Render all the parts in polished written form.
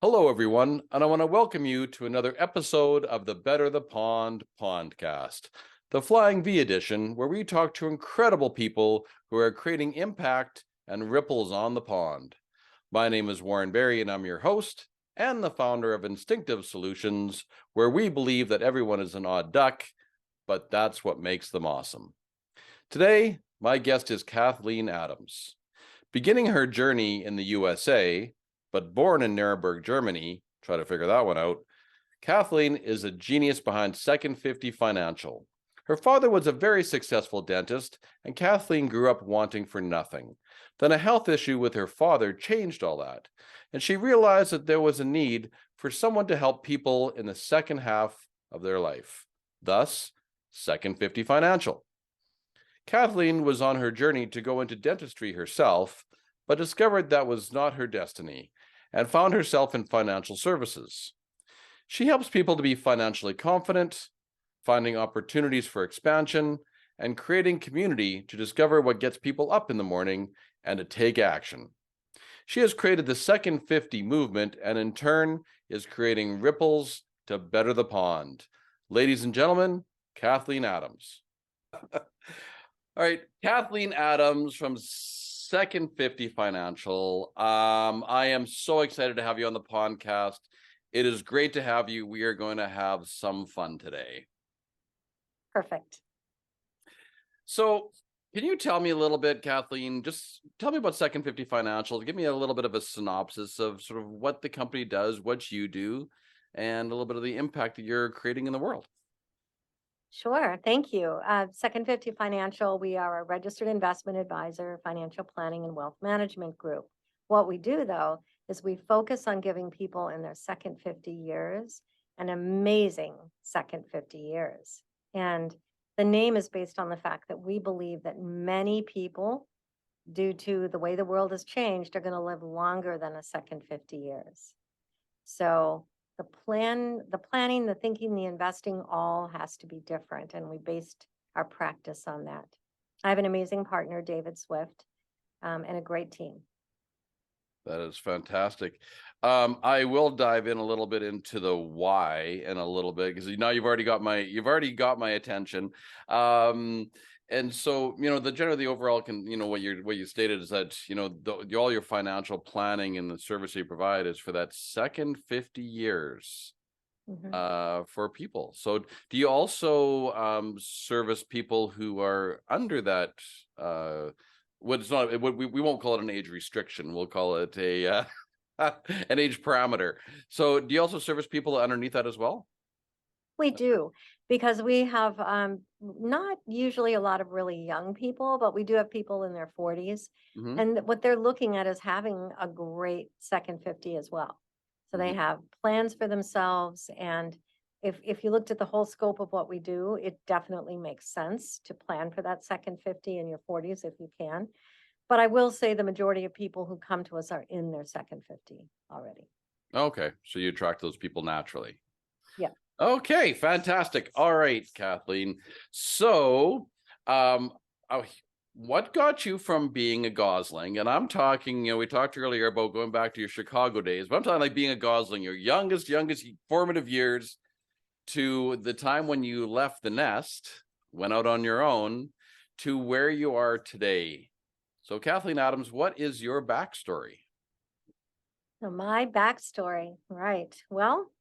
Hello, everyone, and I want to welcome you to another episode of the Better the Pond Pondcast, the Flying V edition, where we talk to incredible people who are creating impact and ripples on the pond. My name is Warren Berry, and I'm your host and the founder of Instinctive Solutions, where we believe that everyone is an odd duck, but that's what makes them awesome. Today, my guest is Kathleen Adams. Beginning her journey in the USA, but born in Nuremberg, Germany, try to figure that one out, Kathleen is a genius behind Second 50 Financial. Her father was a very successful dentist, and Kathleen grew up wanting for nothing. Then a health issue with her father changed all that, and she realized that there was a need for someone to help people in the second half of their life. Thus, Second 50 Financial. Kathleen was on her journey to go into dentistry herself, but discovered that was not her destiny and found herself in financial services. She helps people to be financially confident, finding opportunities for expansion, and creating community to discover what gets people up in the morning and to take action. She has created the Second 50 movement and in turn is creating ripples to better the pond. Ladies and gentlemen, Kathleen Adams. All right, Kathleen Adams from Second 50 Financial. I am so excited to have you on the podcast. It is great to have you. We are going to have some fun today. Perfect. So, can you tell me a little bit, Kathleen? Just tell me about Second 50 Financial. Give me a little bit of a synopsis of sort of what the company does, what you do, and a little bit of the impact that you're creating in the world. Sure. Thank you. Second 50 Financial, we are a registered investment advisor, financial planning, and wealth management group. What we do, though, is we focus on giving people in their second 50 years an amazing second 50 years. And the name is based on the fact that we believe that many people, due to the way the world has changed, are going to live longer than a second 50 years. So the planning, the thinking, the investing all has to be different. And we based our practice on that. I have an amazing partner, David Swift, and a great team. That is fantastic. I will dive in a little bit into the why in a little bit because now you've already got my attention. And so the overall what you stated is that all your financial planning and the service you provide is for that second 50 years for people. So do you also service people who are under that we won't call it an age restriction. We'll call it a an age parameter. So do you also service people underneath that as well? We do, because we have not usually a lot of really young people, but we do have people in their 40s. Mm-hmm. And what they're looking at is having a great second 50 as well. So they have plans for themselves. And if you looked at the whole scope of what we do, it definitely makes sense to plan for that second 50 in your 40s if you can. But I will say the majority of people who come to us are in their second 50 already. Okay. So you attract those people naturally. Yeah. Okay. Fantastic. All right, Kathleen. So what got you from being a gosling? And I'm talking, we talked earlier about going back to your Chicago days, but I'm talking like being a gosling, your youngest formative years, to the time when you left the nest, went out on your own, to where you are today. So Kathleen Adams, what is your backstory? So my backstory, right. Well,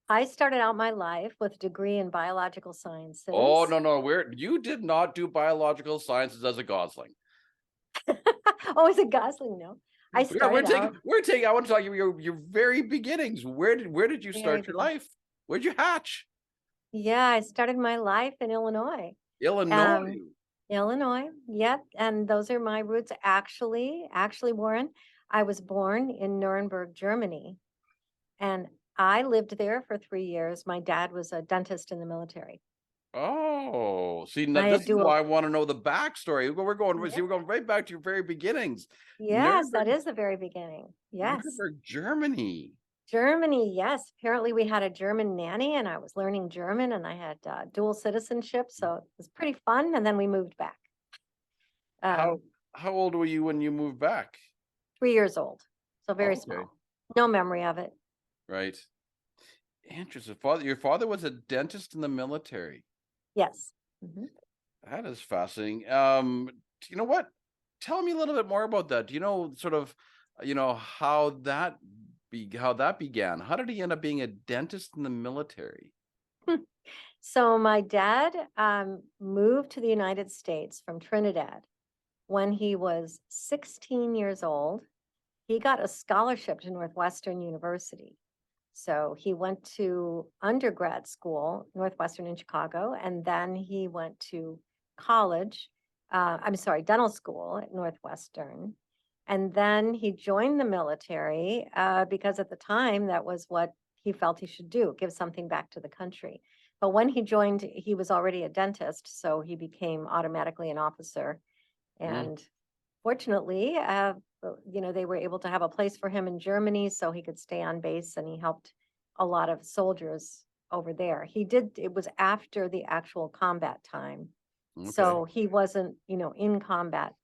I started out my life with a degree in biological sciences. Oh, no. You did not do biological sciences as a gosling. Oh, as a gosling, no. I want to talk your very beginnings. Where did you start your life? Where'd you hatch? Yeah, I started my life in Illinois. Illinois, yep. And those are my roots. Actually, Warren, I was born in Nuremberg, Germany. And I lived there for 3 years. My dad was a dentist in the military. Oh, see, this is why I want to know the backstory. We're going right back to your very beginnings. Yes, that is the very beginning. Yes. Nuremberg, Germany. Germany, yes. Apparently we had a German nanny and I was learning German and I had dual citizenship. So it was pretty fun. And then we moved back. How old were you when you moved back? 3 years old. So very small. No memory of it. Right. Interesting. Your father was a dentist in the military. Yes. Mhm. That is fascinating. You know what? Tell me a little bit more about that. Do you know sort of, how how that began? How did he end up being a dentist in the military? So my dad moved to the United States from Trinidad when he was 16 years old. He got a scholarship to Northwestern University. So he went to undergrad school, Northwestern in Chicago, and then he went to college, dental school at Northwestern. And then he joined the military because at the time that was what he felt he should do, give something back to the country. But when he joined, he was already a dentist, so he became automatically an officer. Mm, And fortunately, they were able to have a place for him in Germany so he could stay on base, and he helped a lot of soldiers over there. It was after the actual combat time. okay. So he wasn't, in combat,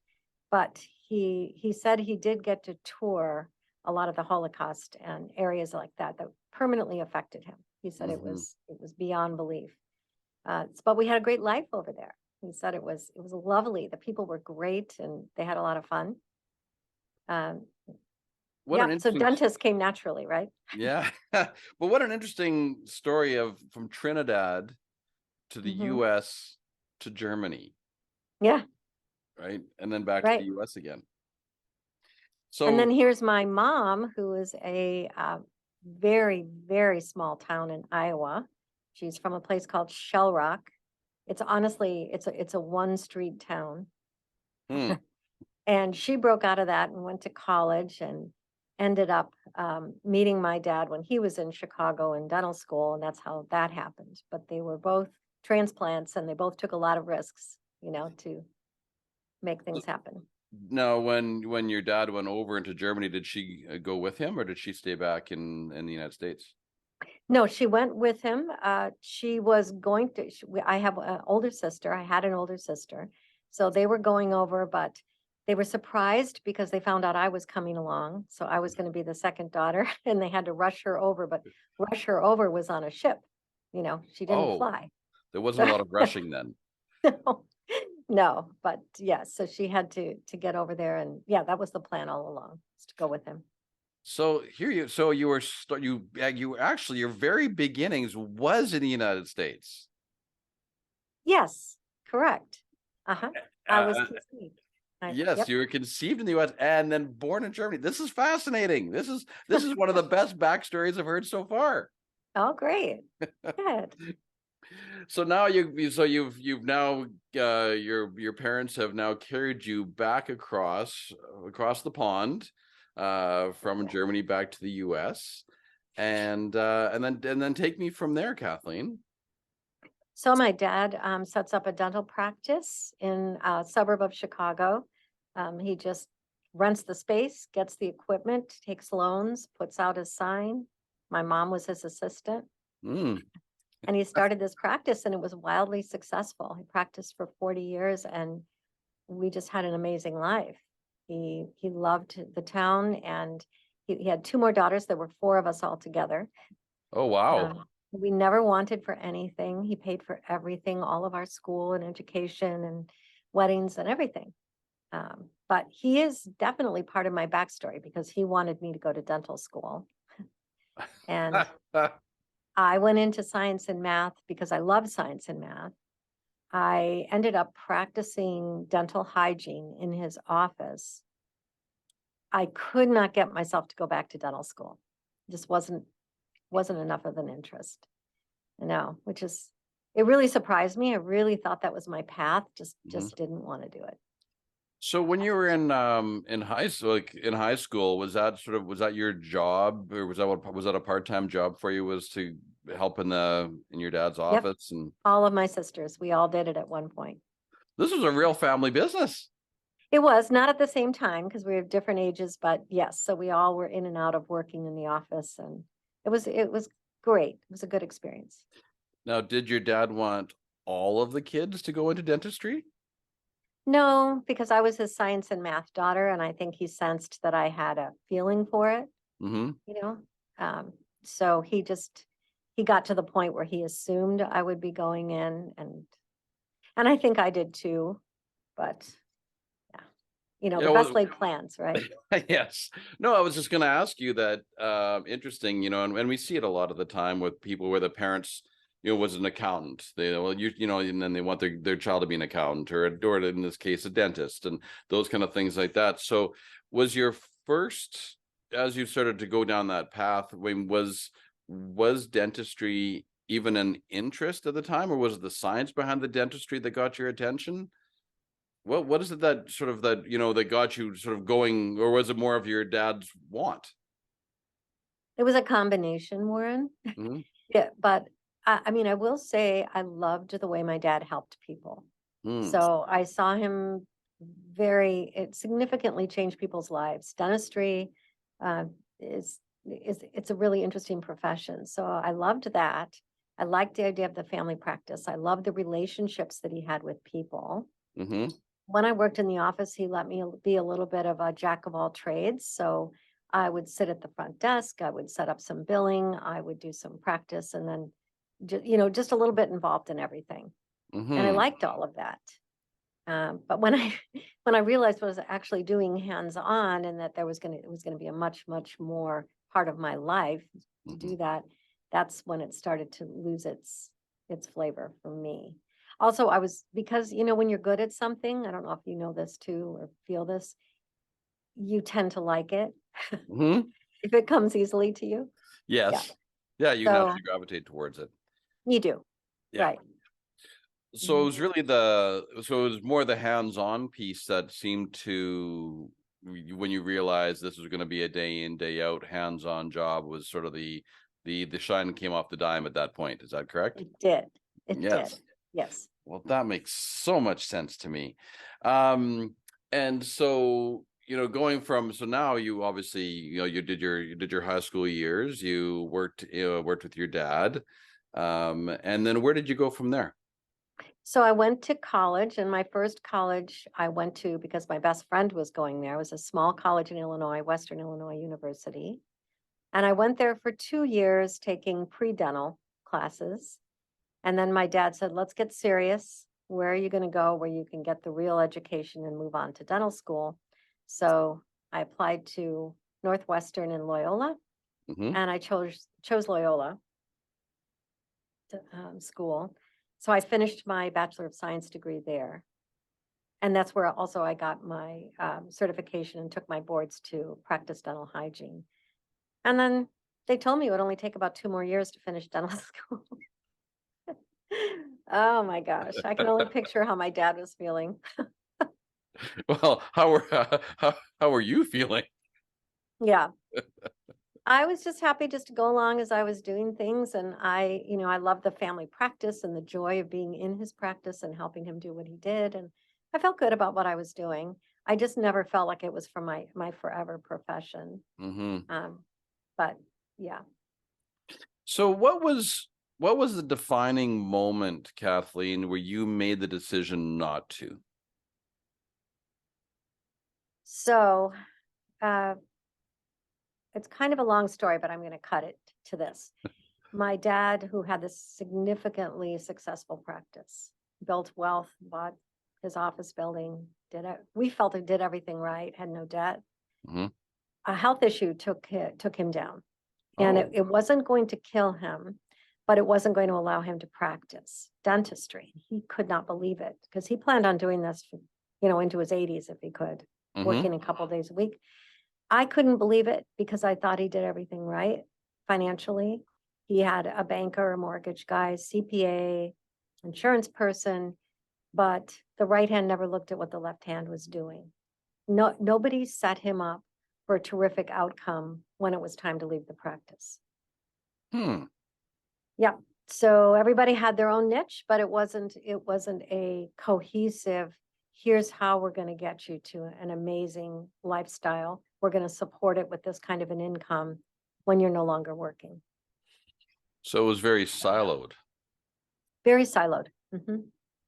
but he said he did get to tour a lot of the Holocaust and areas like that that permanently affected him. He said Hmm. it was beyond belief. But we had a great life over there. He said it was lovely. The people were great and they had a lot of fun. Um, What yeah, an so interesting, dentists came naturally, right? yeah. But what an interesting story of from Trinidad to the Hmm. U.S. to Germany, Yeah, right? And then back to the right. U.S. again. And then So, here's my mom, who is a very, very small town in Iowa. She's from a place called Shell Rock. It's honestly, it's a one street town. hmm. And she broke out of that and went to college and ended up meeting my dad when he was in Chicago in dental school. And that's how that happened. But they were both transplants and they both took a lot of risks, to make things happen. Now, when your dad went over into Germany, did she go with him, or did she stay back in the United States? No, she went with him. She was going to, I have an older sister. I had an older sister. So they were going over, but they were surprised because they found out I was coming along. So I was going to be the second daughter and they had to rush her over, but rush her over was on a ship. She didn't Oh, fly. there wasn't So a lot of rushing then. no, no, but yes, so she had to get over there. And yeah, that was the plan all along, was to go with him. So you were you actually your very beginnings was in the United States. Yes, correct. Uh-huh. I was Uh, conceived. yes, Yep. you were conceived in the U.S. and then born in Germany. This is fascinating. This is one of the best backstories I've heard so far. Oh, great. Good. So now you've now your parents have now carried you back across the pond from Yeah. Germany back to the US, and then take me from there, Kathleen. So my dad sets up a dental practice in a suburb of Chicago. He just rents the space, gets the equipment, takes loans, puts out his sign. My mom was his assistant, Mm, and he started this practice, and it was wildly successful. He practiced for 40 years, and we just had an amazing life. He loved the town, and he had two more daughters. There were four of us all together. oh wow. We never wanted for anything. He paid for everything, all of our school and education and weddings and everything. But he is definitely part of my backstory because he wanted me to go to dental school. And I went into science and math because I love science and math. I ended up practicing dental hygiene in his office. I could not get myself to go back to dental school. Just wasn't enough of an interest. No, which is, it really surprised me. I really thought that was my path, Mhm. just didn't want to do it. So when you were in high school, was that your job, or was that a part-time job for you, was to help in your dad's Yep, office? And all of my sisters, we all did it at one point. this was a real family business. It was not at the same time because we were different ages, but yes, so we all were in and out of working in the office, and it was great. It was a good experience. Now, did your dad want all of the kids to go into dentistry? No, because I was his science and math daughter, and I think he sensed that I had a feeling for it. Mm-hmm. you know? So he got to the point where he assumed I would be going in, and I think I did too, but yeah, Yeah. the best Well, laid plans, right? yes. No, I was just going to ask you that. Interesting, and we see it a lot of the time with people where the parents, was an accountant. They, well, and then they want their child to be an accountant or in this case, a dentist, and those kind of things like that. So, was your first, as you started to go down that path, was dentistry even an interest at the time, or was it the science behind the dentistry that got your attention? What is it that sort of that got you sort of going, or was it more of your dad's want? It was a combination, Warren. Mm-hmm. Yeah, but I mean, I will say I loved the way my dad helped people. Mm. So I saw him it significantly changed people's lives. Dentistry uh, it's a really interesting profession. So I loved that. I liked the idea of the family practice. I loved the relationships that he had with people. Mm-hmm. When I worked in the office, he let me be a little bit of a jack of all trades. So I would sit at the front desk, I would set up some billing, I would do some practice, and then just a little bit involved in everything. And I Mm-hmm. liked all of that. But when I when I realized what I was actually doing hands-on, and that it was gonna be a much, much more part of my life to Mm-hmm. do that, that's when it started to lose its flavor for me. Also, because when you're good at something, I don't know if you know this too or feel this, you tend to like it Mm-hmm. if it comes easily to you. Yeah. Yes. Yeah, you So naturally gravitate towards it. you do, Yeah. right. So it Mhm. was really so it was more the hands-on piece that seemed to, when you realized this was going to be a day in, day out hands-on job, was sort of the shine came off the dime at that point. Is that correct? It did. It did. Yes. Yes. Well, that makes so much sense to me. And so, going from, so now you obviously, you did your high school years, you worked with your dad. And then where did you go from there? So I went to college, and my first college I went to because my best friend was going there. It was a small college in Illinois, Western Illinois University. And I went there for 2 years taking pre-dental classes. And then my dad said, let's get serious. Where are you going to go where you can get the real education and move on to dental school? So I applied to Northwestern in Loyola, Mm-hmm. and I chose Loyola school. So I finished my Bachelor of Science degree there. And that's where also I got my certification and took my boards to practice dental hygiene. And then they told me it would only take about 2 more years to finish dental school. Oh my gosh. I can only picture how my dad was feeling. Well, how are you feeling? Yeah. I was just happy just to go along as I was doing things. And I love the family practice and the joy of being in his practice and helping him do what he did. And I felt good about what I was doing. I just never felt like it was for my forever profession. Mm-hmm. But yeah. So what was the defining moment, Kathleen, where you made the decision not to? So uh, it's kind of a long story, but I'm going to cut it to this. My dad, who had this significantly successful practice, built wealth, bought his office building, we felt he did everything right, had no debt. Mm-hmm. A health issue took him down, and Oh. it wasn't going to kill him, but it wasn't going to allow him to practice dentistry. He could not believe it because he planned on doing this, into his 80s if he could, Mm-hmm. working a couple days a week. I couldn't believe it because I thought he did everything right financially. He had a banker, a mortgage guy, CPA, insurance person, but the right hand never looked at what the left hand was doing. No, nobody set him up for a terrific outcome when it was time to leave the practice. Hmm. Yeah. So everybody had their own niche, but it wasn't a cohesive, here's how we're going to get you to an amazing lifestyle. We're going to support it with this kind of an income when you're no longer working. So it was very siloed. Very siloed. Mhm.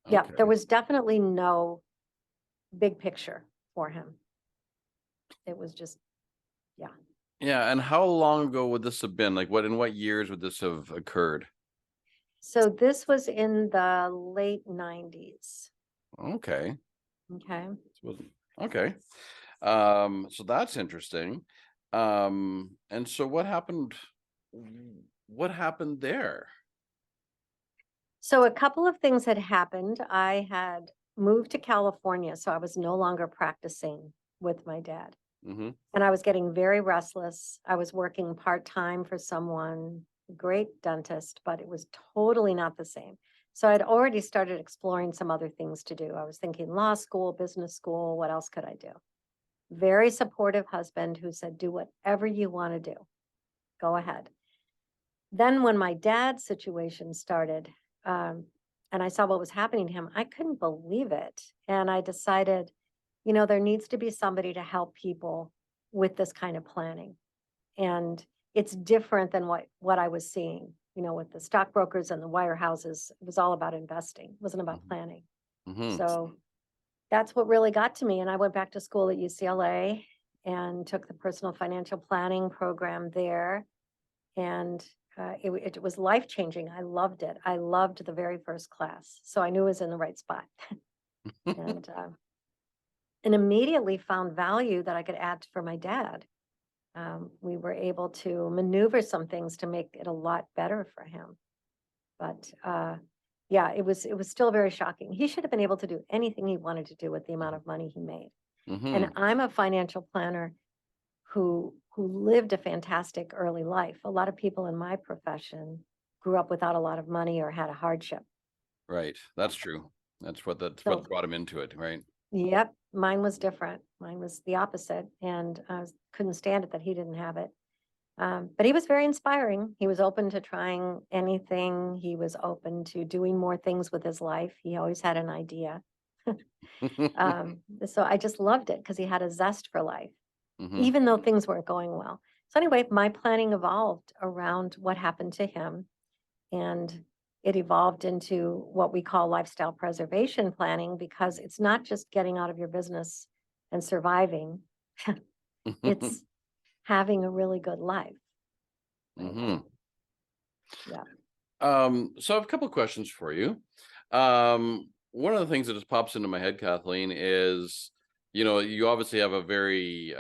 Yeah, Okay. there was definitely no big picture for him. It was just, yeah. Yeah. And how long ago would this have been? Like in what years would this have occurred? So this was in the late 90s. Okay. Okay. Okay. So that's interesting. And so what happened there? So a couple of things had happened. I had moved to California, so I was no longer practicing with my dad. Mm-hmm. And I was getting very restless. I was working part-time for someone, great dentist, but it was totally not the same. So I'd already started exploring some other things to do. I was thinking law school, business school, what else could I do? Very supportive husband who said, do whatever you want to do. Go ahead. Then when my dad's situation started, and I saw what was happening to him, I couldn't believe it. And I decided, there needs to be somebody to help people with this kind of planning. And it's different than what I was seeing, with the stockbrokers and the wirehouses. It was all about investing. It wasn't about planning. Mm-hmm. So that's what really got to me. And I went back to school at UCLA and took the personal financial planning program there. And it was life changing. I loved it. I loved the very first class. So I knew it was in the right spot. and immediately found value that I could add for my dad. We were able to maneuver some things to make it a lot better for him. But yeah, it was still very shocking. He should have been able to do anything he wanted to do with the amount of money he made. Mm-hmm. And I'm a financial planner who lived a fantastic early life. A lot of people in my profession grew up without a lot of money or had a hardship. Right. That's true. That's what So brought him into it, right? yep, mine was different. Mine was the opposite, and I couldn't stand it that he didn't have it. But he was very inspiring. He was open to trying anything. He was open to doing more things with his life. He always had an idea. So I just loved it because he had a zest for life, Mm-hmm. even though things weren't going well. So anyway, my planning evolved around what happened to him, and it evolved into what we call lifestyle preservation planning, because it's not just getting out of your business and surviving. It's having a really good life. Right? Mm-hmm. Yeah. So I have a couple of questions for you. One of the things that just pops into my head, Kathleen, is, you obviously have a very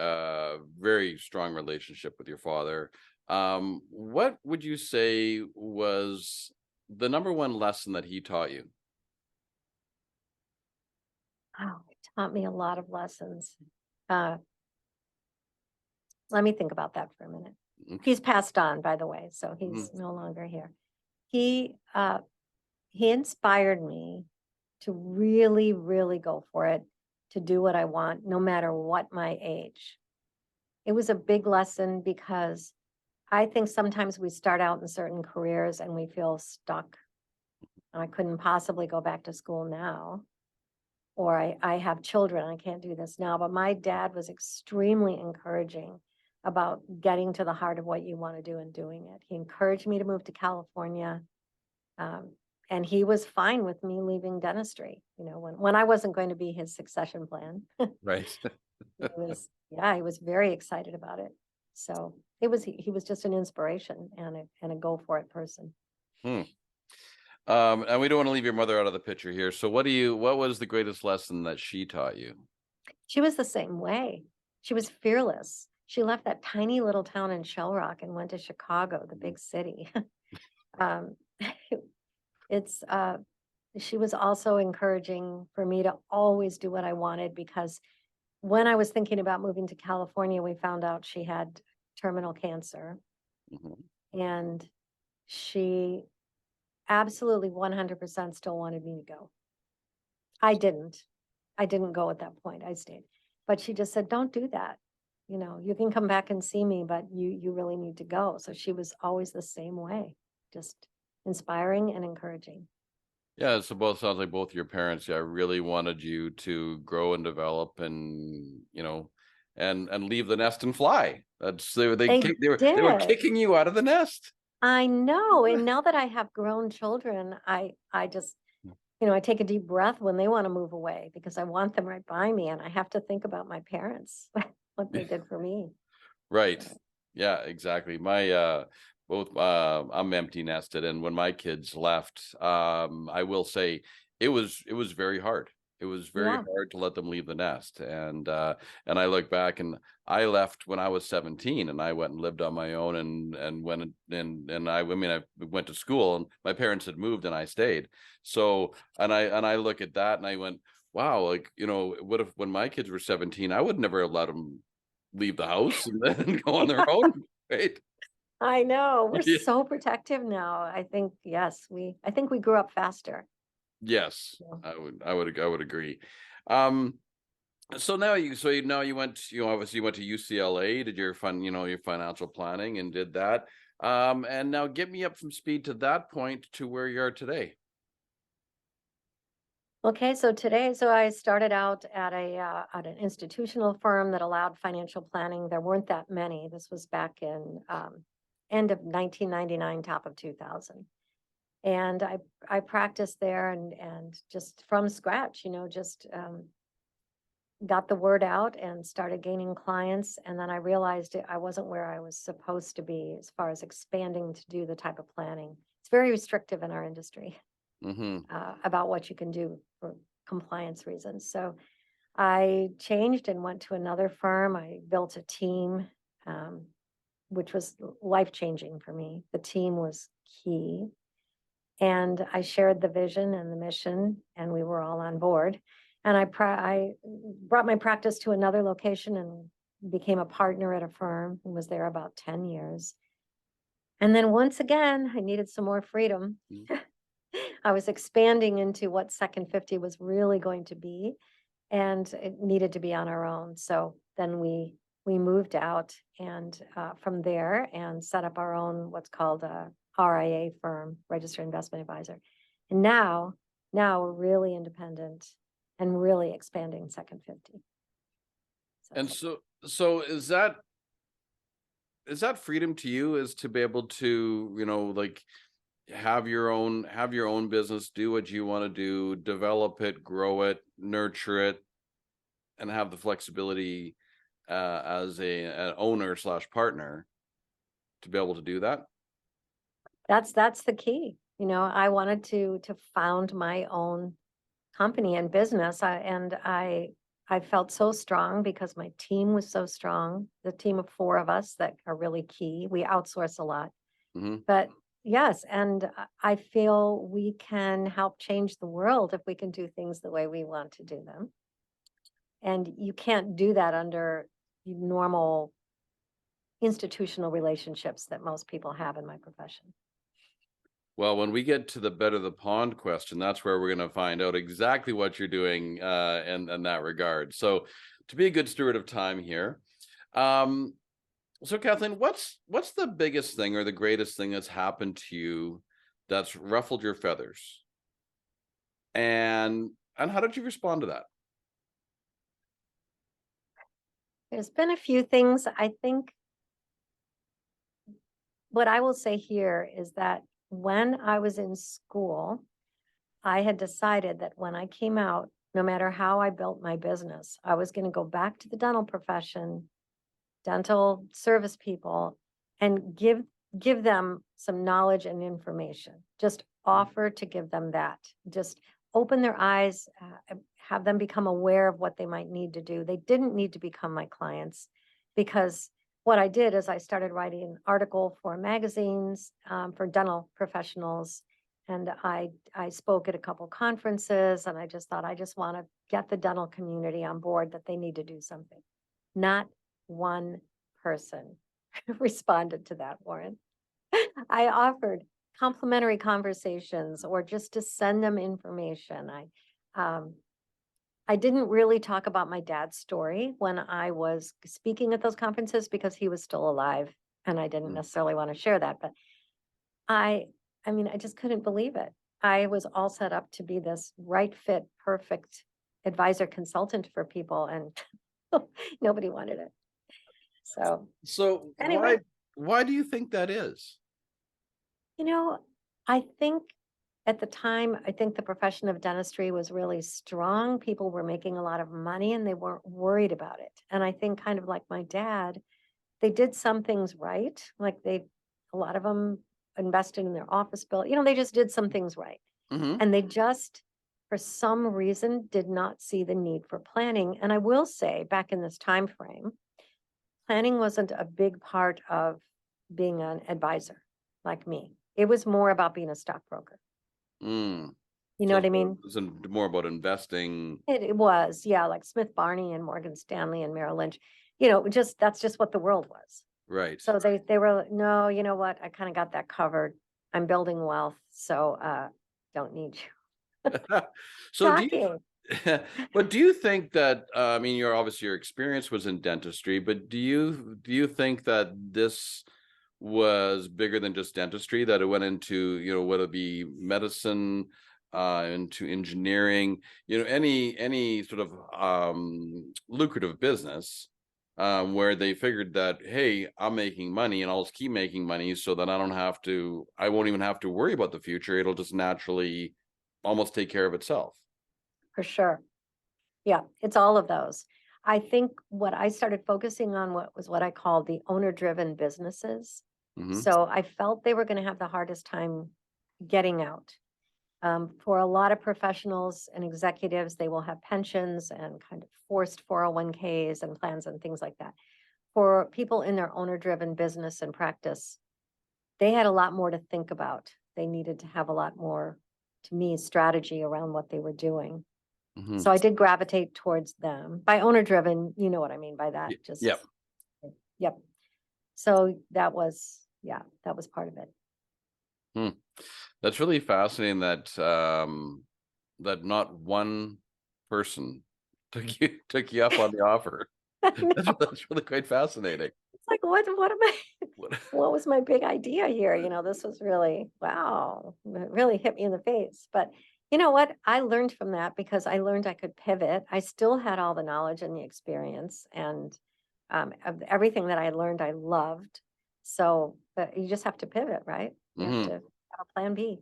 strong relationship with your father. What would you say was the number one lesson that he taught you? Oh, it taught me a lot of lessons. Let me think about that for a minute. Okay. He's passed on, by the way, so he's no longer here. He inspired me to really, really go for it, to do what I want, no matter what my age. It was a big lesson because I think sometimes we start out in certain careers and we feel stuck. I couldn't possibly go back to school now, or I have children, I can't do this now. But my dad was extremely encouraging about getting to the heart of what you want to do and doing it. He encouraged me to move to California. And he was fine with me leaving dentistry, when I wasn't going to be his succession plan. Right. He was very excited about it. So he was just an inspiration and a go for it person. And we don't want to leave your mother out of the picture here. So what was the greatest lesson that she taught you? She was the same way. She was fearless. She left that tiny little town in Shell Rock and went to Chicago, the big city. It's she was also encouraging for me to always do what I wanted, because when I was thinking about moving to California, we found out she had terminal cancer. Mm-hmm. And she absolutely 100% still wanted me to go. I didn't go at that point. I stayed. But she just said, don't do that. You can come back and see me, but you really need to go. So she was always the same way, just inspiring and encouraging. Yeah, so sounds like both your parents, really wanted you to grow and develop, and and leave the nest and fly. They were kicking you out of the nest. I know. And now that I have grown children, I just, I take a deep breath when they want to move away, because I want them right by me, and I have to think about my parents, what they did for me. Right. Yeah, exactly. I'm empty nested, and when my kids left, I will say it was very hard. It was very Yeah. hard to let them leave the nest, and I look back, and I left when I was 17, and I went and lived on my own, and went and I mean, I went to school, and my parents had moved, and I stayed. So, and I look at that, and I went, wow, like, what if when my kids were 17, I would never have let them leave the house and then go on their own, right? I know. We're Yeah. so protective now. I think we grew up faster. Yes, Yeah. I would agree. Um, now you went, obviously you went to UCLA, did your financial planning and did that. And now get me up from speed to that point to where you are today. Okay, so I started out at at an institutional firm that allowed financial planning. There weren't that many. This was back in end of 1999, top of 2000. And I practiced there and just from scratch, just got the word out and started gaining clients. And then I realized I wasn't where I was supposed to be as far as expanding to do the type of planning. It's very restrictive in our industry Mm-hmm. about what you can do for compliance reasons. So I changed and went to another firm. I built a team, which was life-changing for me. The team was key. And I shared the vision and the mission, and we were all on board. And I brought my practice to another location and became a partner at a firm and was there about 10 years. And then once again, I needed some more freedom. I was expanding into what Second 50 was really going to be, and it needed to be on our own. So then we moved out and from there and set up our own what's called a RIA firm, Registered Investment Advisor. And now we're really independent and really expanding Second 50. And so is that freedom to you, is to be able to, like, have your own business, do what you want to do, develop it, grow it, nurture it, and have the flexibility as an owner slash partner to be able to do that? That's the key. I wanted to found my own company and business. I felt so strong because my team was so strong. The team of four of us that are really key. We outsource a lot, Hmm. but yes, and I feel we can help change the world if we can do things the way we want to do them. And you can't do that under normal institutional relationships that most people have in my profession. Well, when we get to the better the pond question, that's where we're going to find out exactly what you're doing in that regard. So, to be a good steward of time here, um, so Kathleen, what's the biggest thing or the greatest thing that's happened to you that's ruffled your feathers, and how did you respond to that? There's been a few things. I think what I will say here is that when I was in school, I had decided that when I came out, no matter how I built my business, I was going to go back to the dental profession, dental service people, and give them some knowledge and information. Just offer to give them that. Just open their eyes, have them become aware of what they might need to do. They didn't need to become my clients, because what I did is I started writing an article for magazines for dental professionals. And I spoke at a couple conferences, and I just thought, I just want to get the dental community on board that they need to do something. Not one person responded to that, Warren. I offered complimentary conversations or just to send them information. I didn't really talk about my dad's story when I was speaking at those conferences because he was still alive and I didn't Mm. necessarily want to share that. But I, I mean, I just couldn't believe it. I was all set up to be this right fit, perfect advisor consultant for people, and nobody wanted it. So So anyway, why do you think that is? you know, I think at the time, I think the profession of dentistry was really strong. People were making a lot of money and they weren't worried about it. And I think, kind of like my dad, they did some things right. Like a lot of them invested in their office bill. They just did some things right. Hmm. And they just, for some reason, did not see the need for planning. And I will say, back in this time frame, planning wasn't a big part of being an advisor like me. It was more about being a stockbroker. Mm. You know So what I mean? it's more about investing. It was, yeah, like Smith Barney and Morgan Stanley and Merrill Lynch. That's just what the world was. Right. So they were, no, you know what? I kind of got that covered. I'm building wealth, so don't need you. So Shocking. but do you think that I mean, your experience was in dentistry, but do you think that this was bigger than just dentistry, that it went into, whether it be medicine, into engineering, any sort of lucrative business, where they figured that, hey, I'm making money and I'll just keep making money so that I won't even have to worry about the future. It'll just naturally almost take care of itself. For sure. Yeah, it's all of those. I think what I started focusing on was what I called the owner-driven businesses. Hmm. So I felt they were going to have the hardest time getting out. For a lot of professionals and executives, they will have pensions and kind of forced 401ks and plans and things like that. For people in their owner-driven business and practice, they had a lot more to think about. They needed to have a lot more, to me, strategy around what they were doing. Hmm. So I did gravitate towards them. By owner-driven, you know what I mean by that. Just, Yep. yep. So that was part of it. Hmm. That's really fascinating that that not one person took you up on the offer. I know. That's really quite fascinating. It's like, what am I, What- what was my big idea here? This was really, wow, it really hit me in the face. But you know what? I learned from that because I learned I could pivot. I still had all the knowledge and the experience, and of everything that I learned, I loved. So, but you just have to pivot, right? You have Mhm. to have a plan B,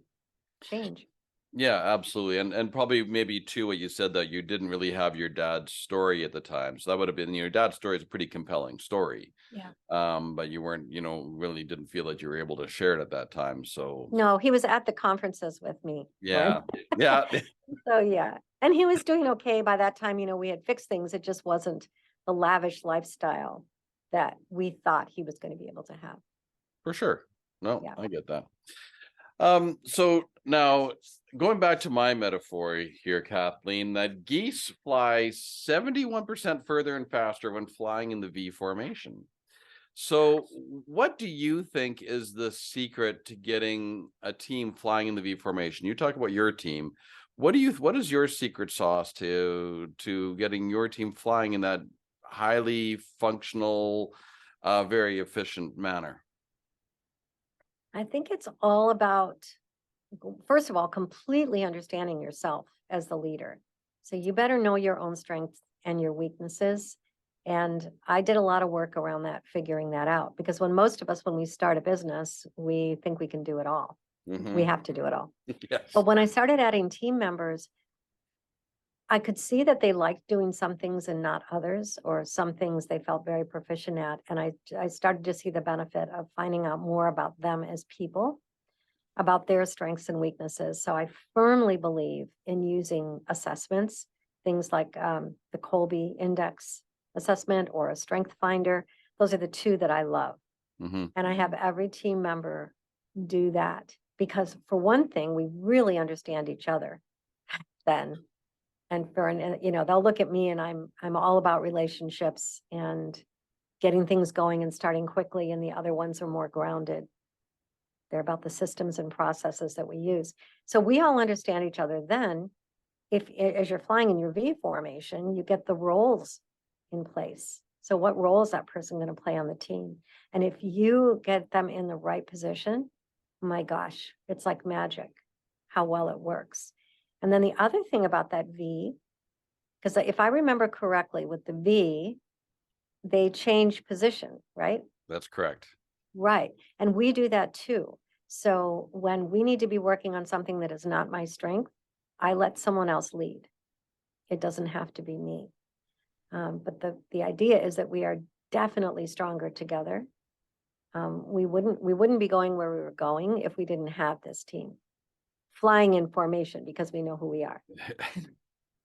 change. Yeah, absolutely. And probably maybe too what you said, that you didn't really have your dad's story at the time. So that would have been, your dad's story is a pretty compelling story. Yeah. But you weren't, really didn't feel that you were able to share it at that time. So No, he was at the conferences with me. yeah. Glenn. Yeah. So yeah. And he was doing okay by that time. We had fixed things. It just wasn't the lavish lifestyle that we thought he was going to be able to have. For sure. No, Yeah. I get that. So now going back to my metaphor here, Kathleen, that geese fly 71% further and faster when flying in the V formation. So what do you think is the secret to getting a team flying in the V formation? You talk about your team. What is your secret sauce to getting your team flying in that highly functional, very efficient manner? I think it's all about, first of all, completely understanding yourself as the leader. So you better know your own strengths and your weaknesses. And I did a lot of work around that, figuring that out, because when we start a business, we think we can do it all. We Mhm. have to do it all. Yes. But when I started adding team members, I could see that they liked doing some things and not others, or some things they felt very proficient at. And I started to see the benefit of finding out more about them as people, about their strengths and weaknesses. So I firmly believe in using assessments, things like the Colby Index assessment or a Strength Finder. Those are the two that I love. Hmm. And I have every team member do that because, for one thing, we really understand each other then. And they'll look at me, and I'm all about relationships and getting things going and starting quickly. And the other ones are more grounded. They're about the systems and processes that we use. So we all understand each other. Then, as you're flying in your V formation, you get the roles in place. So what role is that person going to play on the team? And if you get them in the right position, my gosh, it's like magic how well it works. And then the other thing about that V, because if I remember correctly, with the V, they change position, right? That's correct. Right. And we do that too. So when we need to be working on something that is not my strength, I let someone else lead. It doesn't have to be me. But the idea is that we are definitely stronger together. We wouldn't be going where we were going if we didn't have this team flying in formation, because we know who we are.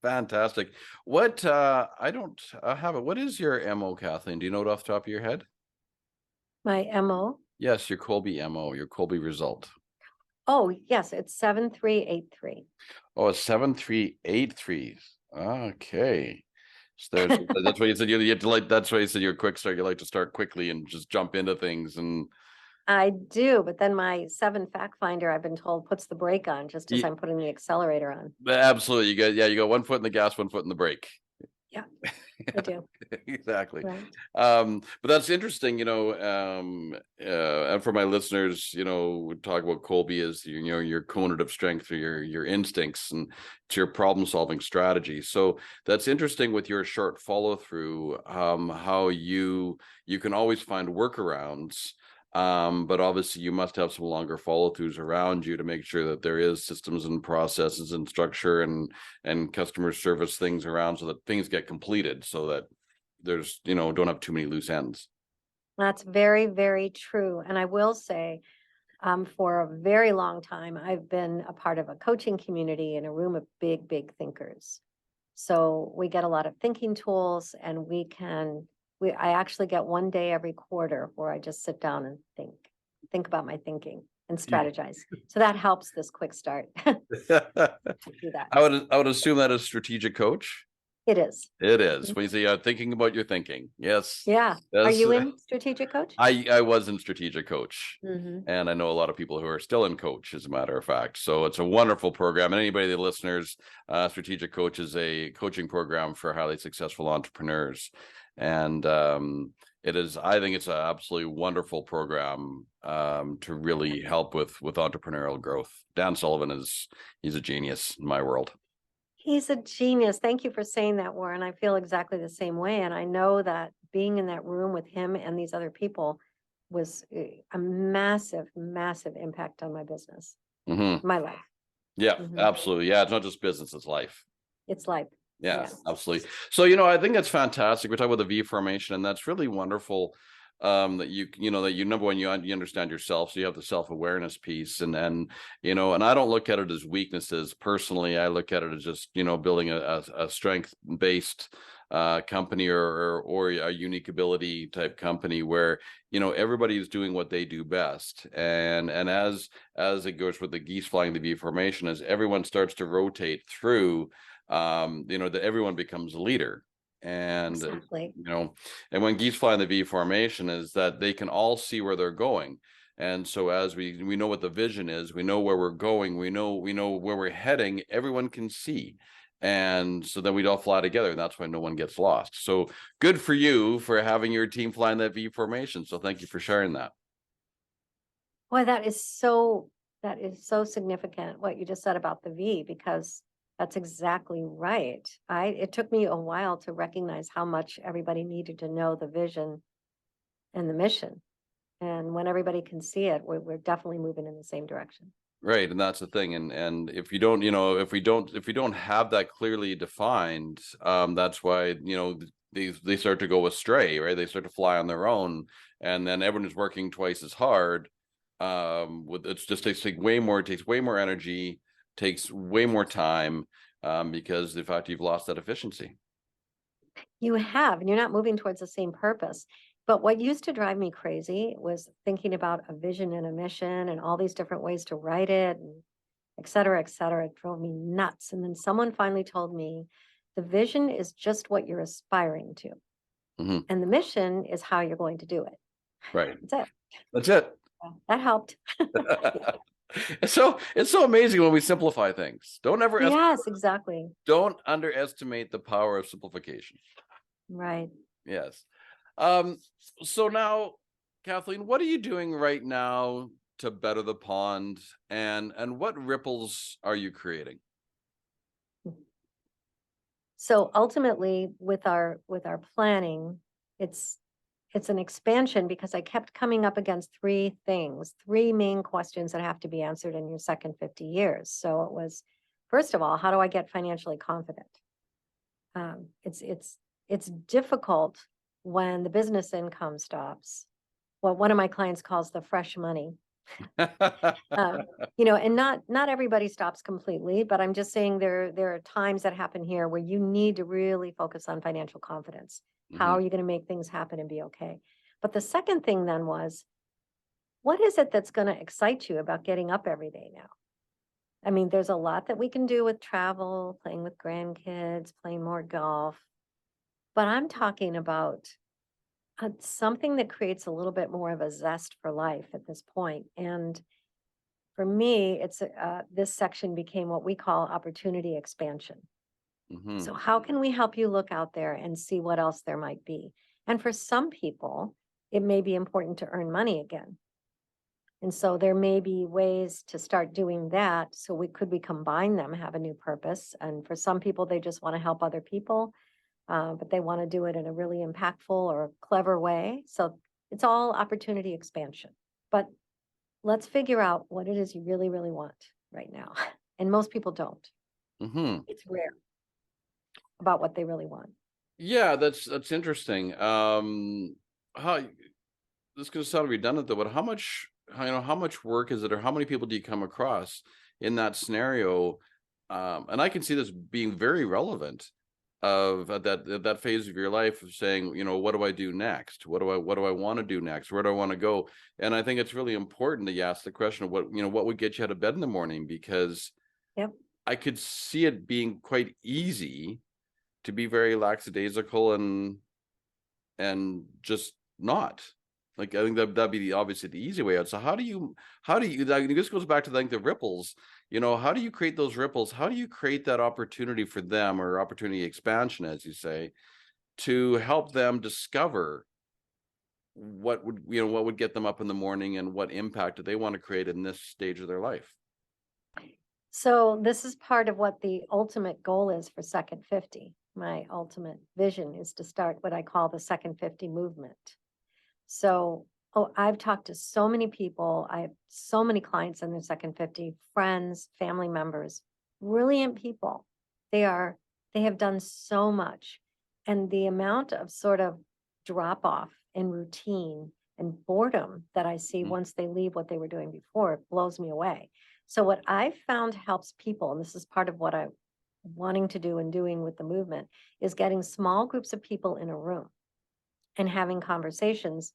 Fantastic. What I don't have it. What is your MO, Kathleen? Do you know it off the top of your head? My MO? Yes, your Colby MO, your Colby result. Oh, yes, it's 7383. Oh, it's 7383. Okay. So there's that's why you said you have to like, that's why you said you're a quick start. You like to start quickly and just jump into things. And I do, but then my 7 fact finder, I've been told, puts the brake on just as Ye- I'm putting the accelerator on. absolutely, you got 1 foot in the gas, 1 foot in the brake. Yeah, I do. Exactly. Right. But that's interesting, and for my listeners, we talk about Colby as your cognitive strength, or your instincts, and it's your problem solving strategy. So that's interesting with your short follow through, how you can always find workarounds. But obviously you must have some longer follow throughs around you to make sure that there is systems and processes and structure and customer service things around, so that things get completed, so that there's, don't have too many loose ends. That's very, very true. And I will say, for a very long time, I've been a part of a coaching community in a room of big, big thinkers. So we get a lot of thinking tools, and I actually get 1 day every quarter where I just sit down and think about my thinking and strategize. So that helps this quick start. Do that. I would assume that is strategic coach. It is. It is. When you say thinking about your thinking. Yes. Yeah. Are you in strategic coach? I was in strategic coach. Mm-hmm. And I know a lot of people who are still in coach, as a matter of fact. So it's a wonderful program. And anybody, the listeners, strategic coach is a coaching program for highly successful entrepreneurs. And I think it's an absolutely wonderful program to really help with entrepreneurial growth. Dan Sullivan he's a genius in my world. He's a genius. Thank you for saying that, Warren. I feel exactly the same way. And I know that being in that room with him and these other people was a massive, massive impact on my business, my life. Yeah, absolutely. Yeah, it's not just business, it's life. It's life. Yeah, absolutely. So, I think that's fantastic. We're talking about the V formation, and that's really wonderful. That you number one, you understand yourself, so you have the self-awareness piece, and and I don't look at it as weaknesses personally. I look at it as just building a strength-based company, or a unique ability type company, where everybody is doing what they do best, and as it goes with the geese flying the V formation, as everyone starts to rotate through, that everyone becomes a leader. And exactly. And when geese fly in the V formation, is that they can all see where they're going. And so as we know what the vision is, we know where we're going, we know where we're heading, everyone can see. And so then we'd all fly together, and that's why no one gets lost. So good for you for having your team fly in that V formation. So thank you for sharing that. Boy, that is so significant, what you just said about the V, because that's exactly right. It took me a while to recognize how much everybody needed to know the vision and the mission. And when everybody can see it, we're definitely moving in the same direction. Right. And that's the thing. And if you don't, if we don't have that clearly defined, that's why, they start to go astray, right? They start to fly on their own, and then everyone is working twice as hard. It takes way more energy, takes way more time, because the fact you've lost that efficiency. You have, and you're not moving towards the same purpose. But what used to drive me crazy was thinking about a vision and a mission and all these different ways to write it, and et cetera, et cetera. It drove me nuts. And then someone finally told me the vision is just what you're aspiring to. And the mission is how you're going to do it. Right. That's it. That helped. It's so amazing when we simplify things. Exactly. Don't underestimate the power of simplification. Right. Yes. So now, Kathleen, what are you doing right now to better the pond, and what ripples are you creating? So ultimately, with our planning, it's an expansion, because I kept coming up against three main questions that have to be answered in your second 50 years. So it was, first of all, how do I get financially confident? It's difficult when the business income stops, what one of my clients calls the fresh money. And not everybody stops completely, but I'm just saying there are times that happen here where you need to really focus on financial confidence. How are you going to make things happen and be okay? But the second thing then was, what is it that's going to excite you about getting up every day now? I mean, there's a lot that we can do with travel, playing with grandkids, playing more golf, but I'm talking about something that creates a little bit more of a zest for life at this point. And for me, it's this section became what we call opportunity expansion. So how can we help you look out there and see what else there might be? And for some people, it may be important to earn money again. And so there may be ways to start doing that. So we combine them, have a new purpose. And for some people, they just want to help other people, but they want to do it in a really impactful or clever way. So it's all opportunity expansion. But let's figure out what it is you really, really want right now. And most people don't. It's rare about what they really want. Yeah, that's interesting. How this could sound redundant though, but how much work is it, or how many people do you come across in that scenario? And I can see this being very relevant of that phase of your life of saying, what do I do next? What do I want to do next? Where do I want to go? And I think it's really important that you ask the question of what would get you out of bed in the morning, because I could see it being quite easy to be very lackadaisical and just not. Like, I think that'd be obviously the easy way out. So how do you this goes back to the ripples, how do you create those ripples? How do you create that opportunity for them, or opportunity expansion, as you say, to help them discover what would get them up in the morning, and what impact do they want to create in this stage of their life? So this is part of what the ultimate goal is for Second 50. My ultimate vision is to start what I call the Second 50 movement. So, I've talked to so many people. I have so many clients in their Second 50, friends, family members, brilliant people. They have done so much. And the amount of sort of drop off in routine and boredom that I see once they leave what they were doing before, it blows me away. So what I found helps people, and this is part of what I'm wanting to do and doing with the movement, is getting small groups of people in a room and having conversations,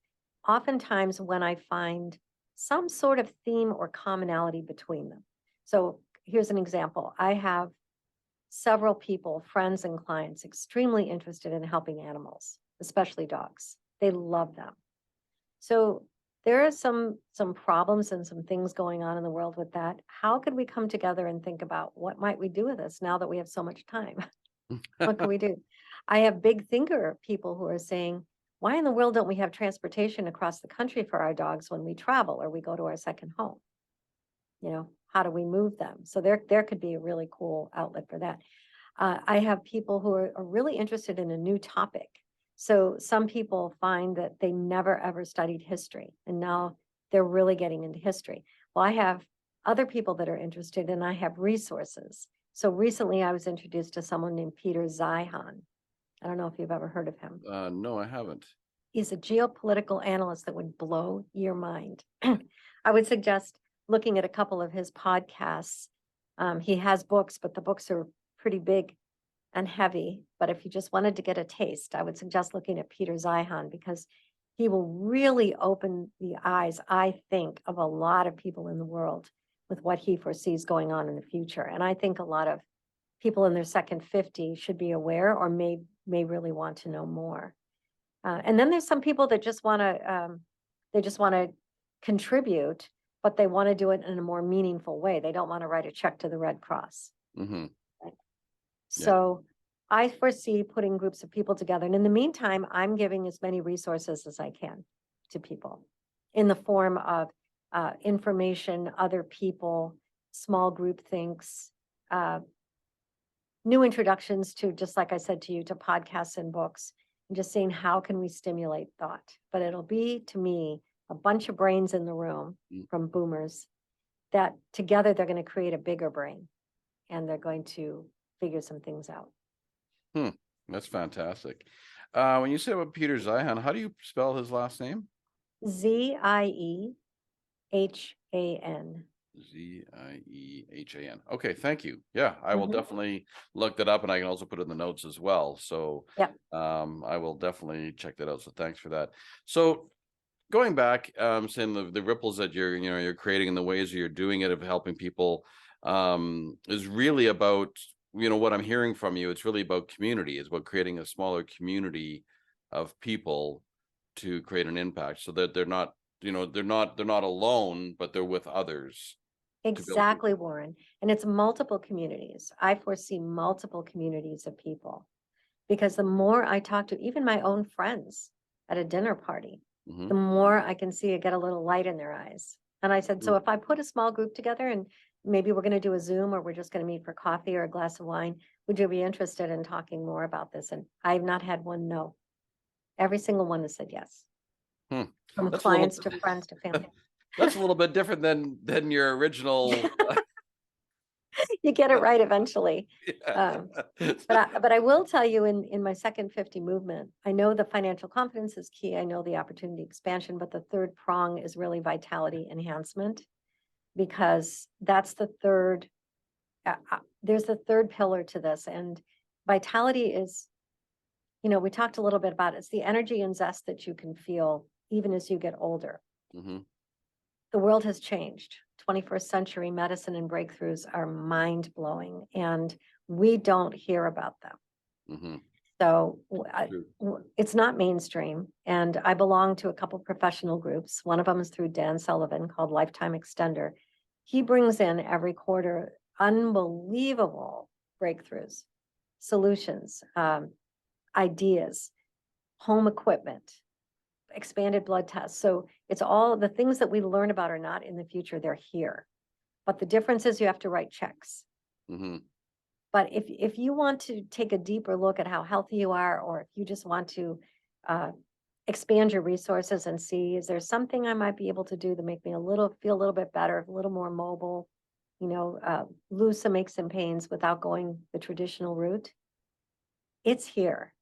oftentimes when I find some sort of theme or commonality between them. So here's an example. I have several people, friends and clients, extremely interested in helping animals, especially dogs. They love them. So there are some problems and some things going on in the world with that. How could we come together and think about what might we do with this now that we have so much time? What can we do? I have big thinker people who are saying, why in the world don't we have transportation across the country for our dogs when we travel or we go to our second home? How do we move them? So there could be a really cool outlet for that. I have people who are really interested in a new topic. So some people find that they never ever studied history, and now they're really getting into history. Well, I have other people that are interested, and I have resources. So recently I was introduced to someone named Peter Zeihan. I don't know if you've ever heard of him. No, I haven't. He's a geopolitical analyst that would blow your mind. I would suggest looking at a couple of his podcasts. He has books, but the books are pretty big and heavy. But if you just wanted to get a taste, I would suggest looking at Peter Zeihan, because he will really open the eyes, I think, of a lot of people in the world with what he foresees going on in the future. And I think a lot of people in their Second 50 should be aware, or may really want to know more. And then there's some people that just want to contribute, but they want to do it in a more meaningful way. They don't want to write a check to the Red Cross. Right? So I foresee putting groups of people together. And in the meantime, I'm giving as many resources as I can to people in the form of information, other people, small group thinks, new introductions to, just like I said to you, to podcasts and books, and just saying, how can we stimulate thought? But it'll be, to me, a bunch of brains in the room from boomers that together they're going to create a bigger brain, and they're going to figure some things out. That's fantastic. When you say about Peter Zeihan, how do you spell his last name? Ziehan. Ziehan. Okay, thank you. Yeah, I will Mhm. definitely look that up, and I can also put it in the notes as well. So Yep. I will definitely check that out. So thanks for that. So going back, saying the ripples that you're creating and the ways that you're doing it of helping people is really about, what I'm hearing from you. It's really about community. It's about creating a smaller community of people to create an impact so that they're not, they're not alone, but they're with others to build. Exactly, Warren. And it's multiple communities. I foresee multiple communities of people because the more I talk to even my own friends at a dinner party, Mm-hmm. the more I can see it get a little light in their eyes. And I said, so if I put a small group together and maybe we're going to do a Zoom or we're just going to meet for coffee or a glass of wine, would you be interested in talking more about this? And I've not had one no. Every single one has said yes. Hmm. From That's a little clients to friends to family. that's a little bit different than your original. You get it right eventually. Yeah. But I will tell you in my second 50 movement, I know the financial confidence is key. I know the opportunity expansion, but the third prong is really vitality enhancement because that's the third, there's the third pillar to this. And vitality is, we talked a little bit about it. It's the energy and zest that you can feel even as you get older. Mm-hmm. The world has changed. 21st century medicine and breakthroughs are mind blowing, and we don't hear about them. Mm-hmm. So True. it's not mainstream. And I belong to a couple professional groups. One of them is through Dan Sullivan called Lifetime Extender. He brings in every quarter unbelievable breakthroughs, solutions, ideas, home equipment, expanded blood tests. So it's all the things that we learn about are not in the future, they're here. But the difference is you have to write checks. Mm-hmm. But if you want to take a deeper look at how healthy you are, or if you just want to expand your resources and see, is there something I might be able to do to make me feel a little bit better, a little more mobile, lose some aches and pains without going the traditional route? It's here.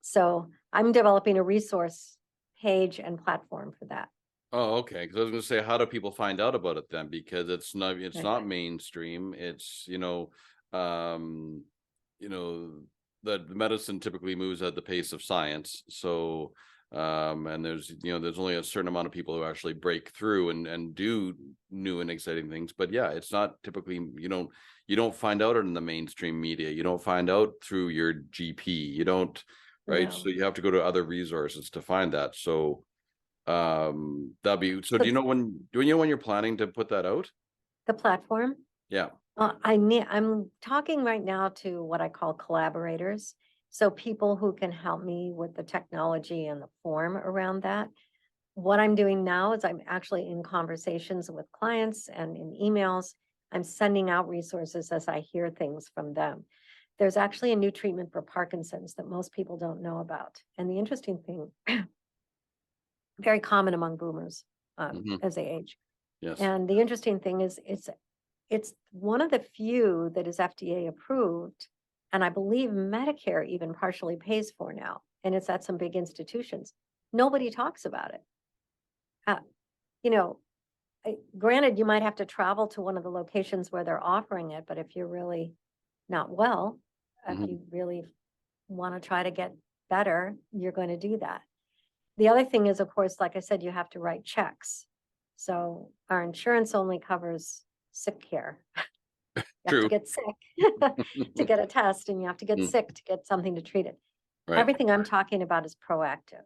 So I'm developing a resource page and platform for that. Oh, okay. Because I was going to say, how do people find out about it then? Because it's Right. not mainstream. It's um, that medicine typically moves at the pace of science. So, and there's only a certain amount of people who actually break through and do new and exciting things. But yeah, it's not typically you don't find out in the mainstream media. You don't find out through your GP. You don't, right? No. So you have to go to other resources to find that. So that'd be so. So Do you know when you're planning to put that out? the platform, Yeah. I'm talking right now to what I call collaborators. So people who can help me with the technology and the form around that. What I'm doing now is I'm actually in conversations with clients and in emails. I'm sending out resources as I hear things from them. There's actually a new treatment for Parkinson's that most people don't know about. And the interesting thing, very common among boomers Mm-hmm. as they age. Yes. And the interesting thing is it's one of the few that is FDA approved, and I believe Medicare even partially pays for now, and it's at some big institutions. Nobody talks about it. Uh, you know, Granted, you might have to travel to one of the locations where they're offering it, but if you're really not well, Mm-hmm. if you really want to try to get better, you're going to do that. The other thing is, of course, like I said, you have to write checks. So our insurance only covers sick care. You have to True. get sick to get a test, and you have to get sick to get something to treat it. Right. Everything I'm talking about is proactive.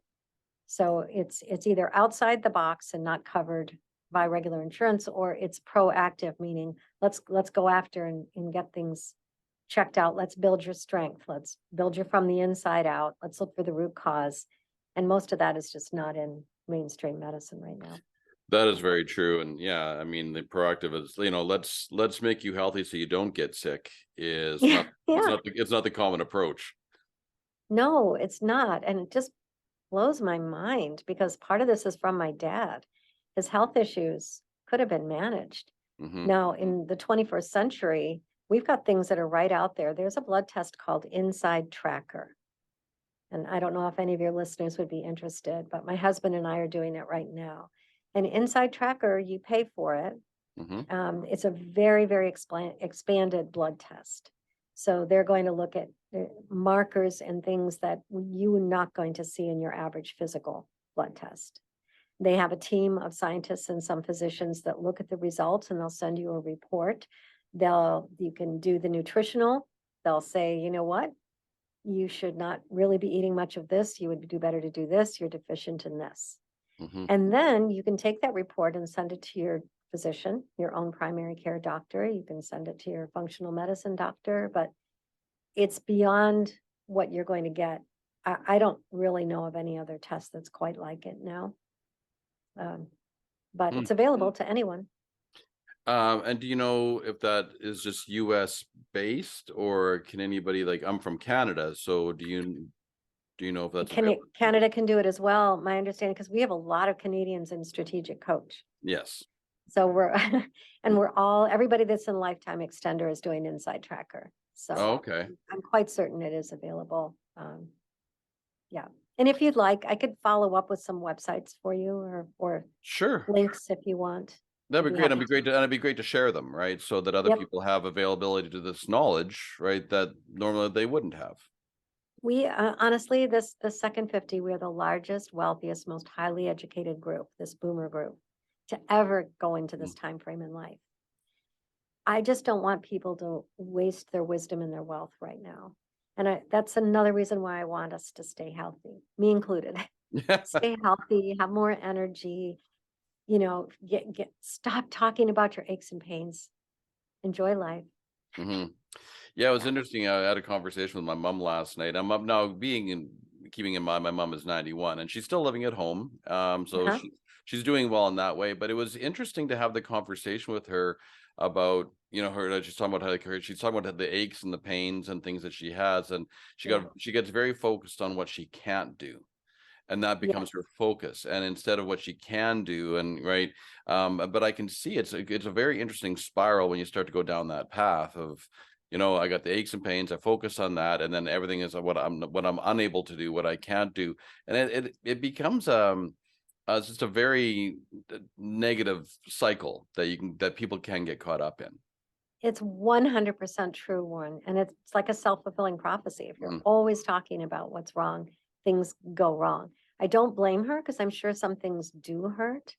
So it's either outside the box and not covered by regular insurance, or it's proactive, meaning let's go after and get things checked out. Let's build your strength. Let's build you from the inside out. Let's look for the root cause. And most of that is just not in mainstream medicine right now. That is very true. And yeah, I mean, the proactive is, let's make you healthy so you don't get sick is not, it's not the common approach. No, it's not. And it just blows my mind because part of this is from my dad. His health issues could have been managed. Mm-hmm. Now, in the 21st century, we've got things that are right out there. There's a blood test called Inside Tracker. and I don't know if any of your listeners would be interested, but my husband and I are doing it right now. An Inside Tracker, you pay for it. It's a very, very expanded blood test. So they're going to look at markers and things that you are not going to see in your average physical blood test. They have a team of scientists and some physicians that look at the results, and they'll send you a report. You can do the nutritional. They'll say, you know what? You should not really be eating much of this. You would do better to do this. You're deficient in this. And then you can take that report and send it to your physician, your own primary care doctor. You can send it to your functional medicine doctor, but it's beyond what you're going to get. I don't really know of any other test that's quite like it now. But it's available to anyone. And do you know if that is just US based, or can anybody, like, I'm from Canada, so do you know if that's Canada can do it as well, my understanding, because we have a lot of Canadians in Strategic Coach. Yes. So everybody that's in Lifetime Extender is doing Inside Tracker. So okay. I'm quite certain it is available. Yeah. And if you'd like, I could follow up with some websites for you, or Sure. links if you want. That'd be great. It'd be great to share them, right? So that other Yep. people have availability to this knowledge, right? That normally they wouldn't have. We honestly, the second 50, we're the largest, wealthiest, most highly educated group, this boomer group, to ever go into this time frame in life. I just don't want people to waste their wisdom and their wealth right now. And that's another reason why I want us to stay healthy, me included. Stay healthy, have more energy, stop talking about your aches and pains. Enjoy life. Yeah, it was interesting. I had a conversation with my mom last night. I'm up now, keeping in mind my mom is 91 and she's still living at home. So she's doing well in that way. But it was interesting to have the conversation with her about, she's talking about the aches and the pains and things that she has, and she gets very focused on what she can't do. And that becomes her focus, and instead of what she can do, and right. But I can see it's a very interesting spiral when you start to go down that path of, I got the aches and pains, I focus on that, and then everything is what I'm unable to do, what I can't do, and it becomes it's just a very negative cycle that people can get caught up in. It's 100% true, Warren, and it's like a self-fulfilling prophecy. If you're always talking about what's wrong, things go wrong. I don't blame her, because I'm sure some things do hurt.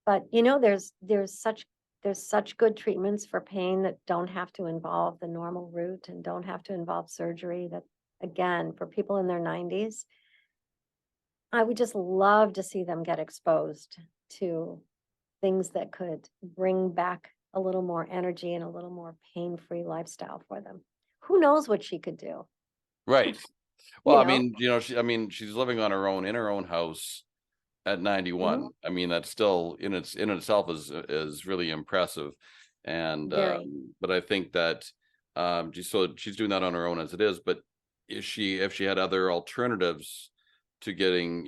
But there's such good treatments for pain that don't have to involve the normal route and don't have to involve surgery. That, again, for people in their 90s, I would just love to see them get exposed to things that could bring back a little more energy and a little more pain-free lifestyle for them. Who knows what she could do? Right. Well, I mean, she's living on her own in her own house at 91. I mean, that's still in itself is really impressive. And but I think that she's doing that on her own as it is. But if she had other alternatives to getting,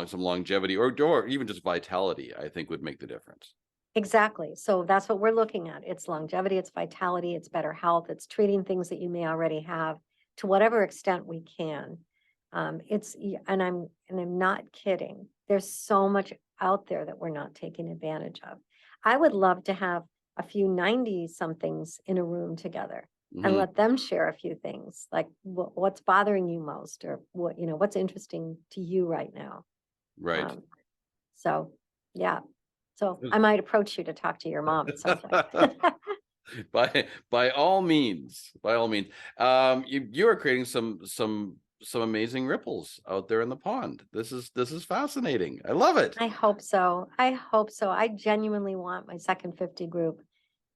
some longevity or even just vitality, I think would make the difference. Exactly. So that's what we're looking at. It's longevity, it's vitality, it's better health, it's treating things that you may already have to whatever extent we can. And I'm not kidding. There's so much out there that we're not taking advantage of. I would love to have a few 90 somethings in a room together and let them share a few things, like what's bothering you most, or what's interesting to you right now. Right. So I might approach you to talk to your mom at some point. by all means, you are creating some amazing ripples out there in the pond. This is fascinating. I love it. I hope so. I genuinely want my second 50 group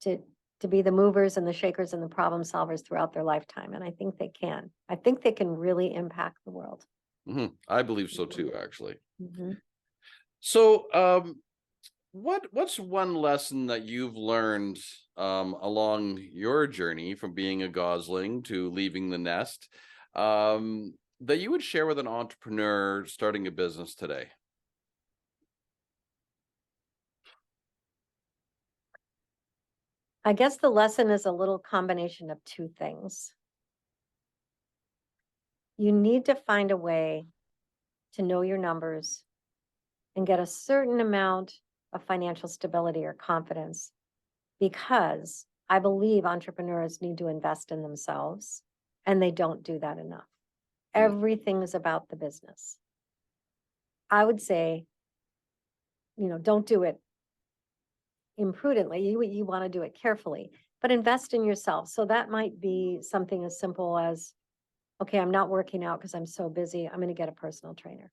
to be the movers and the shakers and the problem solvers throughout their lifetime. And I think they can. I think they can really impact the world. I believe so too, actually. So, what's one lesson that you've learned along your journey from being a gosling to leaving the nest that you would share with an entrepreneur starting a business today? I guess the lesson is a little combination of two things. you need to find a way to know your numbers and get a certain amount of financial stability or confidence, because I believe entrepreneurs need to invest in themselves, and they don't do that enough. Everything is about the business. I would say, don't do it imprudently. You want to do it carefully, but invest in yourself. So that might be something as simple as, okay, I'm not working out because I'm so busy. I'm going to get a personal trainer.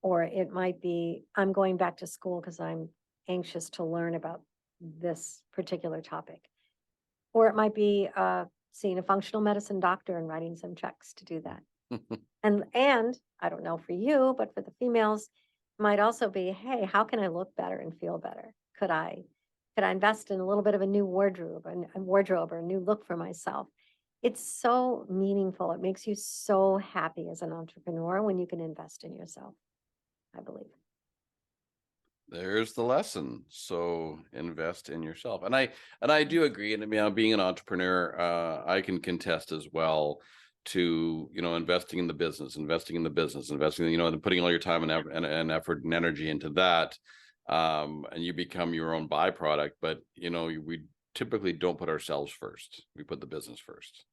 Or it might be, I'm going back to school because I'm anxious to learn about this particular topic. Or it might be seeing a functional medicine doctor and writing some checks to do that. And I don't know for you, but for the females, might also be, hey, how can I look better and feel better? Could I invest in a little bit of a new wardrobe or a new look for myself? It's so meaningful. It makes you so happy as an entrepreneur when you can invest in yourself, I believe. There's the lesson. So invest in yourself. And I do agree. And I mean, being an entrepreneur, I can contest as well to, investing in the business, and putting all your time and effort and energy into that. And you become your own byproduct. But, we typically don't put ourselves first. We put the business first.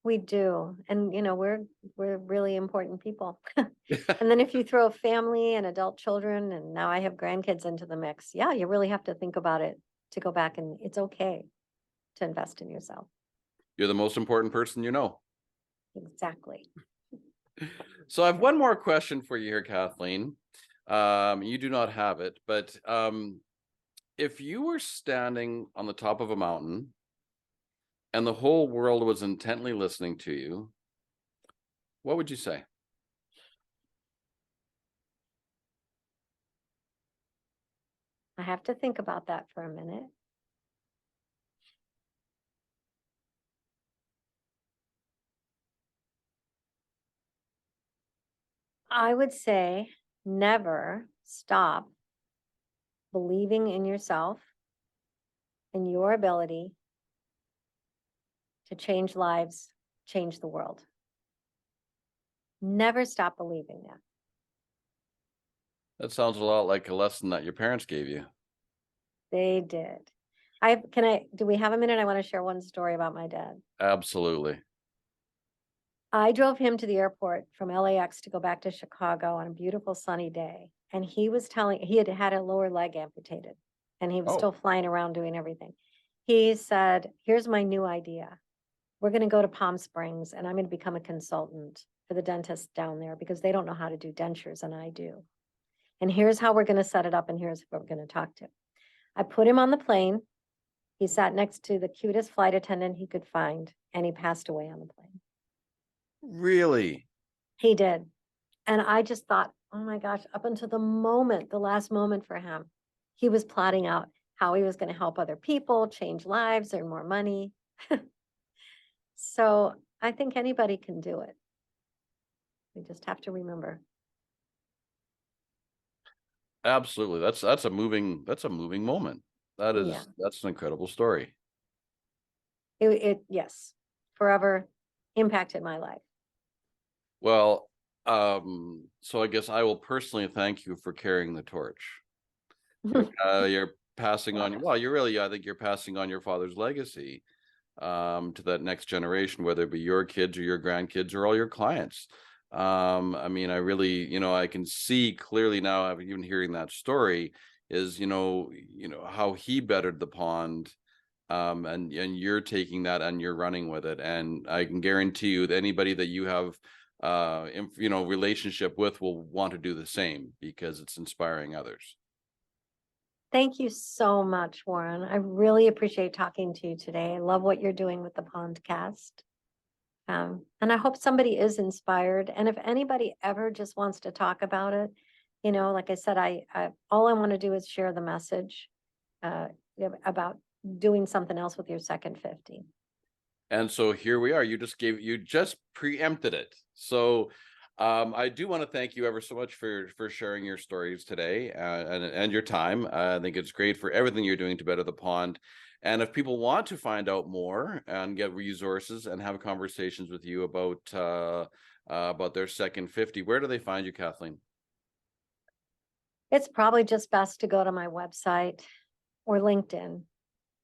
We do. And, we're really important people. And then if you throw family and adult children, and now I have grandkids into the mix, yeah, you really have to think about it to go back, and it's okay to invest in yourself. You're the most important person you know. Exactly. So I have one more question for you here, Kathleen. You do not have it, but if you were standing on the top of a mountain and the whole world was intently listening to you, what would you say? I have to think about that for a minute. I would say never stop believing in yourself and your ability to change lives, change the world. Never stop believing that. That sounds a lot like a lesson that your parents gave you. They did. Do we have a minute? I want to share one story about my dad. Absolutely. I drove him to the airport from LAX to go back to Chicago on a beautiful sunny day. And he was he had had a lower leg amputated, and he was still flying around doing everything. He said, here's my new idea. We're going to go to Palm Springs, and I'm going to become a consultant for the dentist down there, because they don't know how to do dentures, and I do. And here's how we're going to set it up, and here's what we're going to talk to. I put him on the plane. He sat next to the cutest flight attendant he could find, and he passed away on the plane. Really? He did. And I just thought, oh my gosh, up until the last moment for him, he was plotting out how he was going to help other people, change lives, earn more money. So I think anybody can do it. We just have to remember. Absolutely. That's a moving moment. That's an incredible story. Yes, forever impacted my life. Well, so I guess I will personally thank you for carrying the torch. You're passing on, I think you're passing on your father's legacy to that next generation, whether it be your kids or your grandkids or all your clients. I mean, I really, I can see clearly now, even hearing that story, is, how he bettered the pond. And you're taking that and you're running with it. And I can guarantee you that anybody that you have relationship with will want to do the same, because it's inspiring others. Thank you so much, Warren. I really appreciate talking to you today. I love what you're doing with the Pondcast. And I hope somebody is inspired. And if anybody ever just wants to talk about it, like I said, all I want to do is share the message about doing something else with your second 50. And so here we are. You just preempted it. So I do want to thank you ever so much for sharing your stories today and your time. I think it's great for everything you're doing to better the pond. And if people want to find out more and get resources and have conversations with you about about their second 50, where do they find you, Kathleen? It's probably just best to go to my website or LinkedIn.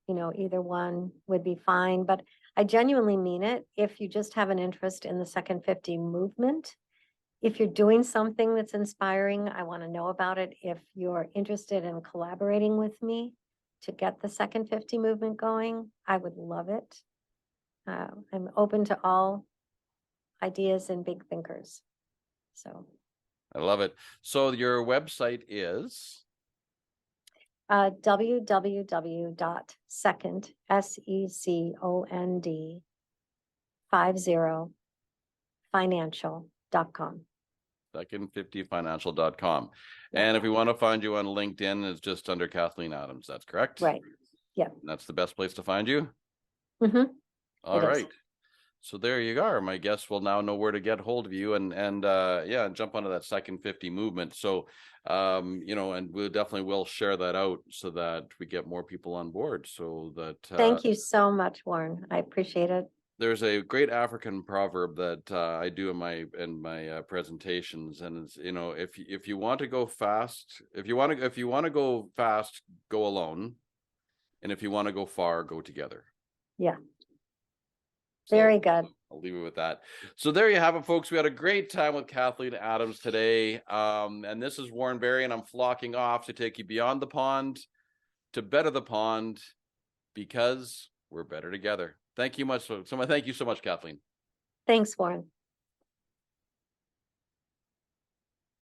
Either one would be fine, but I genuinely mean it. If you just have an interest in the Second 50 movement, if you're doing something that's inspiring, I want to know about it. If you're interested in collaborating with me to get the Second 50 movement going, I would love it. I'm open to all ideas and big thinkers. So I love it. So your website is? www.second, SECOND 50financial.com. Second50financial.com. Yeah. And if we want to find you on LinkedIn, it's just under Kathleen Adams. That's correct? Right. Yeah. That's the best place to find you? Mm-hmm. All right. So there you are. My guests will now know where to get hold of you and jump onto that Second 50 movement. So, and we definitely will share that out so that we get more people on board. So that thank you so much, Warren. I appreciate it. There's a great African proverb that I do in my presentations, and it's, if you want to go fast, if you want to go fast, go alone, and if you want to go far, go together. Yeah. Very good. I'll leave it with that. So there you have it, folks. We had a great time with Kathleen Adams today. And this is Warren Berry, and I'm flocking off to take you beyond the pond to better the pond, because we're better together. Thank you so much, Kathleen. Thanks, Warren.